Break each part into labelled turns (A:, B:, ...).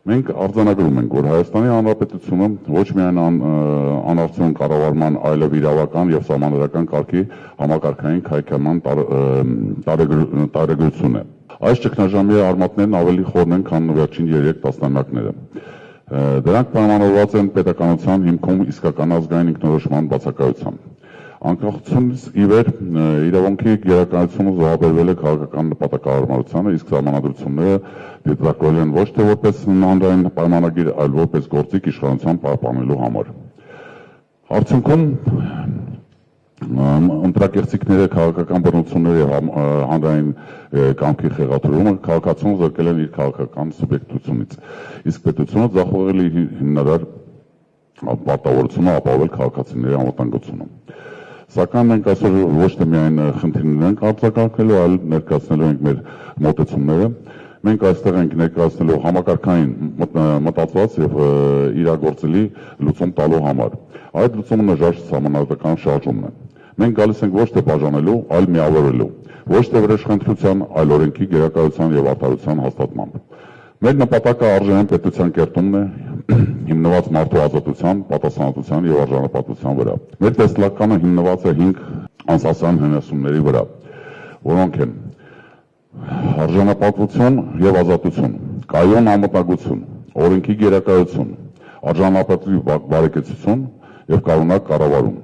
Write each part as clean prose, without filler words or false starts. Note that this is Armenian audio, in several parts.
A: Մենք արձանագրում ենք, որ Հայաստանի Հանրապետությունը ոչ միայն անարդյուն կառավարման, այլև իրավական եւ սահմանադրական կարգի համակարգային քայքայման տարեգրություն է։ Այս ճգնաժամի արմատներն ավելի խորն են, քան վերջին 3 տասնամյակները։ Դրանք պայմանավորված են պետականության հիմքում իսկական ազգային ինքնորոշման բացակայությամբ։ Անկախությունից ի վեր իրավունքի գերակայությունը զոհաբերվել է քաղաքական նպատակահարմարությանը, իսկ սահմանադրությունները դիտարկվել են ոչ թե որպես հանրային պայմանագիր, այլ որպես գործիք իշխանության պահպանելու համար։ Արդյունքում ընտրակեղծիքները, քաղաքական բռնությունները, հանրային կամքի խեղաթյուրումը քաղաքացուն զրկել են իր քաղաքական սուբյեկտությունից, իսկ պետությունը ձախողել է հիմնարար պարտավորությունը ապահովել քաղաքացիների անվտանգությունը։ Սակայն մենք այսօր ոչ թե միայն խնդիրներ ենք արձագանքելու, այլ ներկայացնելու ենք մեր մոտեցումները։ Մենք այստեղ ենք ներկայացնելու համակարգային մտածված եւ իրագործելի լուծում տալու համար։ Այդ լուծումը նժարժ սահմանադրական շարժումն է։ Մենք գալիս ենք ոչ թե բաժանելու, այլ միավորելու, ոչ թե վրեժխնդրության, այլ օրենքի գերակայության եւ արդարության հաստատմամբ։ Մեր նպատակը արժանային պետության կերտումն է, հիմնված մարդու ազատության, պատասխանատվության եւ արժանապատվության վրա։ Մեր տեսլականը հիմնված է 5 անսասան հնասումների վրա, որոնք են արժանապատվություն եւ ազատություն, կայուն անվտանգություն, օրենքի գերակայություն, արժանապատվի բարեկեցություն եւ կանոնակ կառավարում։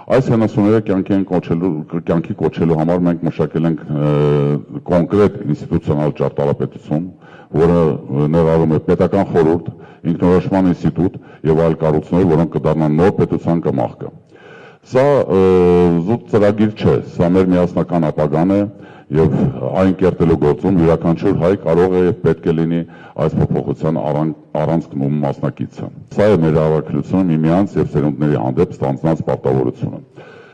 A: Այս հնասումները կյանքի կոչելու համար մենք մշակել ենք կոնկրետ ինստիտուցիոնալ ճարտարապետություն, որը ներառում է պետական խորհուրդ, ինքնորոշման ինստիտուտ եւ այլ կառույցներ, որոնք կդառնան նոր պետության կամախքը։ Սա զուտ ծրագիր չէ, սա մեր միասնական ապագան է եւ այն կերտելու գործում յուրաքանչյուր հայ կարող է եւ պետք է լինի այս փոփոխության առանցքն մասնակիցը։ Սա է մեր առաքելությունը միմյանց եւ սերունդների հանդեպ ստանձնած պարտավորությունը։